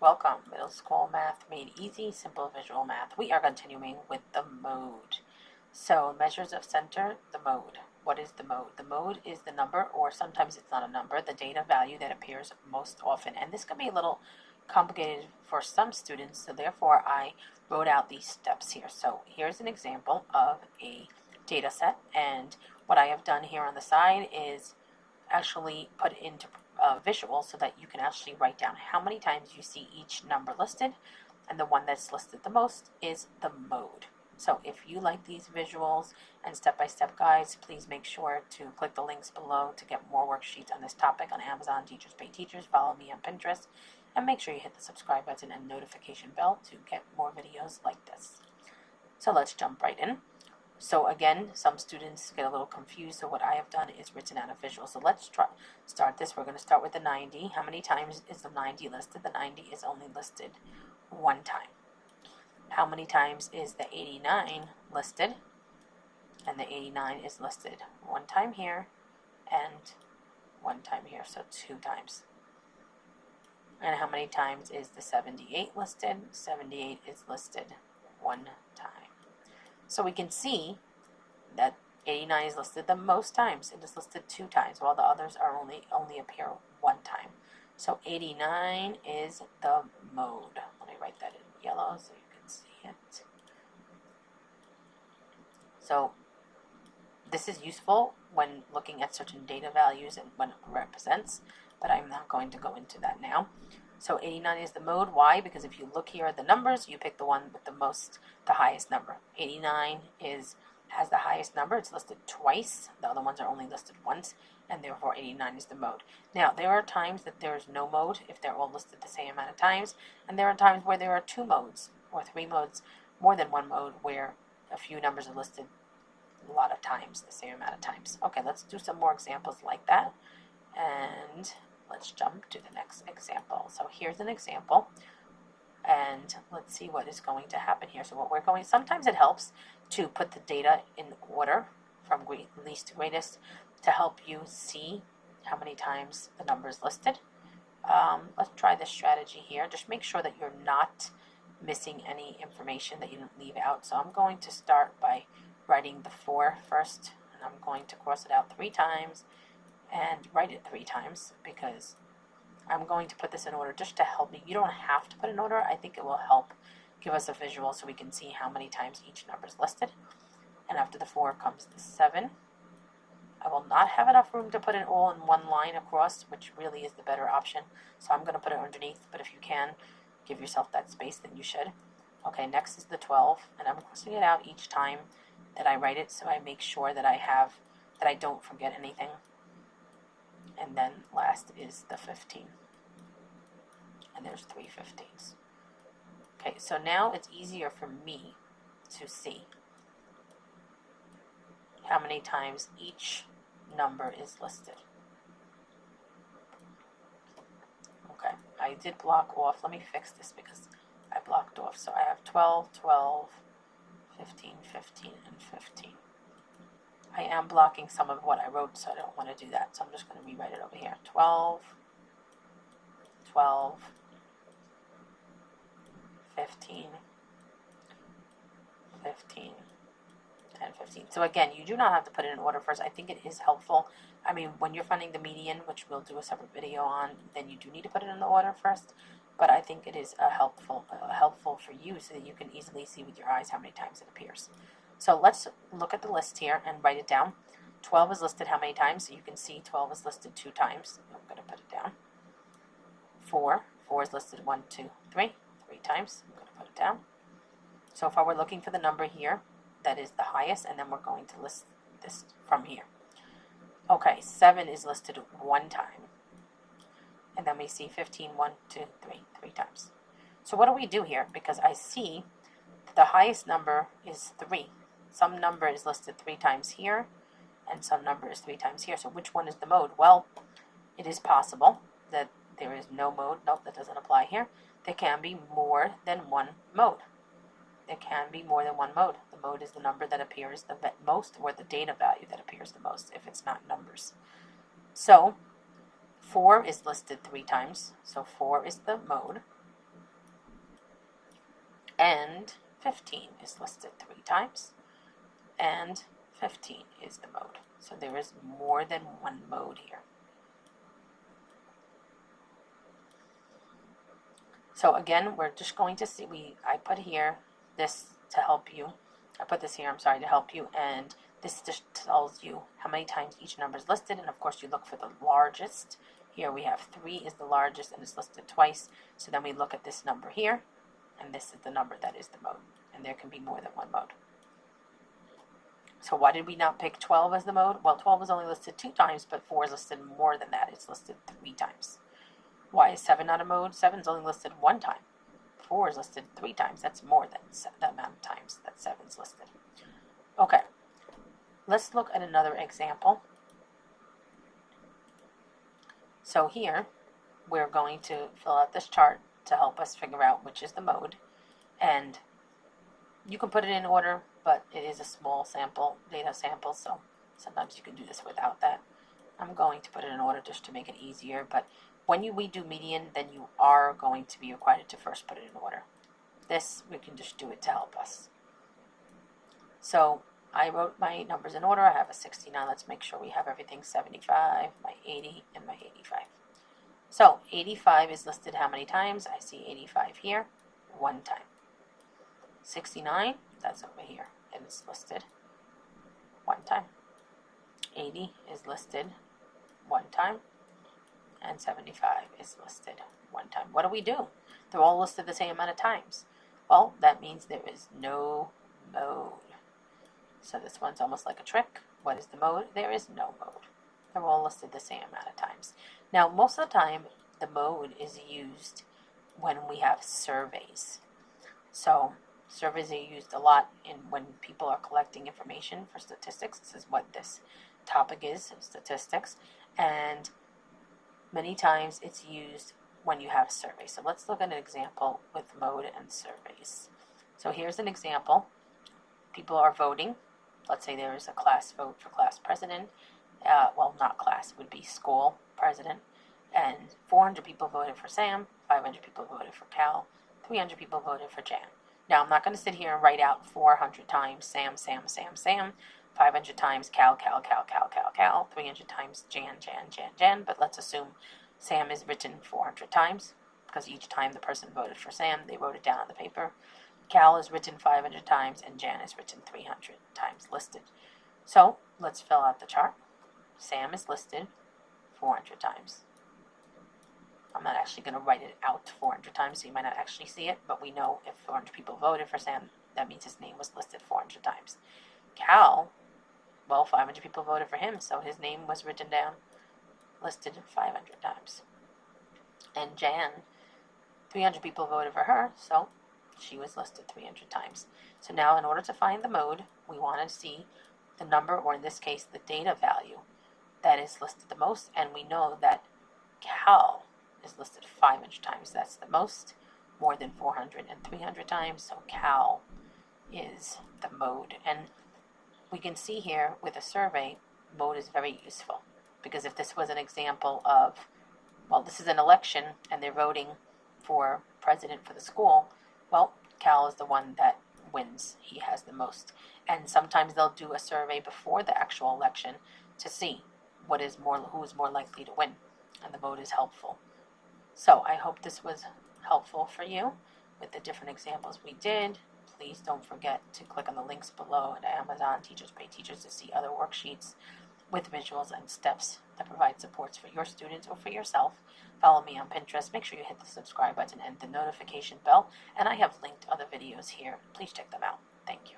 Welcome, Middle School Math Made Easy, Simple Visual Math. We are continuing with the mode. So, measures of center, the mode. What is the mode? The mode is the number, or sometimes it's not a number, the data value that appears most often. And this can be a little complicated for some students, so therefore I wrote out these steps here. So, here's an example of a data set, and what I have done here on the side is actually put into visual so that you can actually write down how many times you see each number listed, and the one that's listed the most is the mode. So if you like these visuals and step-by-step guides, please make sure to click the links below to get more worksheets on this topic on Amazon Teachers Pay Teachers. Follow me on Pinterest, and make sure you hit the subscribe button and notification bell to get more videos like this. So let's jump right in. So again, some students get a little confused, so what I have done is written out a visual. So let's start this. We're going to start with the 90. How many times is the 90 listed? The 90 is only listed one time. How many times is the 89 listed? And the 89 is listed one time here and one time here, so two times. And how many times is the 78 listed? 78 is listed one time. So we can see that 89 is listed the most times. It is listed two times, while the others are only appear one time. So 89 is the mode. Let me write that in yellow so you can see it. So this is useful when looking at certain data values and what it represents, but I'm not going to go into that now. So 89 is the mode. Why? Because if you look here at the numbers, you pick the one with the highest number. 89 has the highest number. It's listed twice. The other ones are only listed once, and therefore 89 is the mode. Now, there are times that there is no mode if they're all listed the same amount of times, and there are times where there are two modes or three modes, more than one mode, where a few numbers are listed a lot of times, the same amount of times. Okay, let's do some more examples like that, and let's jump to the next example. So here's an example, and let's see what is going to happen here. So sometimes it helps to put the data in order from least to greatest to help you see how many times the number is listed. Let's try this strategy here. Just make sure that you're not missing any information that you didn't leave out. So I'm going to start by writing the 4 first, and I'm going to cross it out 3 times and write it 3 times, because I'm going to put this in order just to help me. You don't have to put in order. I think it will help give us a visual so we can see how many times each number is listed. And after the 4 comes the 7. I will not have enough room to put it all in one line across, which really is the better option. So I'm going to put it underneath, but if you can give yourself that space, then you should. Okay, next is the 12, and I'm crossing it out each time that I write it, so I make sure that I don't forget anything. And then last is the 15. And there's 3 15s. Okay, so now it's easier for me to see how many times each number is listed. Okay, I did block off. Let me fix this because I blocked off. So I have 12, 12, 15, 15, and 15. I am blocking some of what I wrote, so I don't want to do that. So I'm just going to rewrite it over here. 12, 12, 15, 15, and 15. So again, you do not have to put it in order first. I think it is helpful. I mean, when you're finding the median, which we'll do a separate video on, then you do need to put it in the order first. But I think it is helpful for you so that you can easily see with your eyes how many times it appears. So let's look at the list here and write it down. 12 is listed how many times? So you can see 12 is listed 2 times. I'm going to put it down. 4 is listed 1, 2, 3 times. I'm going to put it down. So far we're looking for the number here that is the highest, and then we're going to list this from here. Okay, 7 is listed 1 time. And then we see 15, 1, 2, 3 times. So what do we do here? Because I see that the highest number is 3. Some number is listed 3 times here, and some number is 3 times here. So which one is the mode? Well, it is possible that there is no mode. Nope, that doesn't apply here. There can be more than one mode. There can be more than one mode. The mode is the number that appears the most, or the data value that appears the most, if it's not numbers. So 4 is listed 3 times, so 4 is the mode. and 15 is listed 3 times, and 15 is the mode. So there is more than one mode here. So again, we're just going to see, I put here this to help you. I put this here, I'm sorry, to help you, and this just tells you how many times each number is listed, and of course you look for the largest. Here we have 3 is the largest and it's listed twice, so then we look at this number here, and this is the number that is the mode, and there can be more than one mode. So why did we not pick 12 as the mode? Well, 12 is only listed 2 times, but 4 is listed more than that. It's listed 3 times. Why is 7 not a mode? 7 is only listed 1 time. 4 is listed 3 times. That's more than that amount of times that 7 is listed. Okay, let's look at another example. So here, we're going to fill out this chart to help us figure out which is the mode. And you can put it in order, but it is a small sample, data sample, so sometimes you can do this without that. I'm going to put it in order just to make it easier, but when we do median, then you are going to be required to first put it in order. This, we can just do it to help us. So I wrote my numbers in order. I have a 69. Let's make sure we have everything. 75, my 80, and my 85. So 85 is listed how many times? I see 85 here, 1 time. 69, that's over here, and it's listed 1 time. 80 is listed 1 time, and 75 is listed 1 time. What do? They're all listed the same amount of times. Well, that means there is no mode. So this one's almost like a trick. What is the mode? There is no mode. They're all listed the same amount of times. Now, most of the time, the mode is used when we have surveys. So surveys are used a lot when people are collecting information for statistics. This is what this topic is, statistics. And many times it's used when you have surveys. So let's look at an example with mode and surveys. So here's an example. People are voting. Let's say there is a class vote for class president. Well, not class, it would be school president. And 400 people voted for Sam, 500 people voted for Cal, 300 people voted for Jan. Now, I'm not going to sit here and write out 400 times Sam, Sam, Sam, Sam, 500 times Cal, Cal, Cal, Cal, Cal, Cal, 300 times Jan, Jan, Jan, Jan, but let's assume Sam is written 400 times, because each time the person voted for Sam, they wrote it down on the paper. Cal is written 500 times, and Jan is written 300 times listed. So, let's fill out the chart. Sam is listed 400 times. I'm not actually going to write it out 400 times, so you might not actually see it, but we know if 400 people voted for Sam, that means his name was listed 400 times. Cal, well, 500 people voted for him, so his name was written down, listed 500 times. And Jan, 300 people voted for her, so she was listed 300 times. So now, in order to find the mode, we want to see the number, or in this case, the data value that is listed the most, and we know that Cal is listed 500 times. That's the most, more than 400 and 300 times, so Cal is the mode. And we can see here with a survey, mode is very useful, because if this was an example of, well, this is an election and they're voting for president for the school, well, Cal is the one that wins. He has the most. And sometimes they'll do a survey before the actual election to see who is more likely to win, and the mode is helpful. So I hope this was helpful for you with the different examples we did. Please don't forget to click on the links below at Amazon Teachers Pay Teachers to see other worksheets with visuals and steps that provide supports for your students or for yourself. Follow me on Pinterest. Make sure you hit the subscribe button and the notification bell. And I have linked other videos here. Please check them out. Thank you.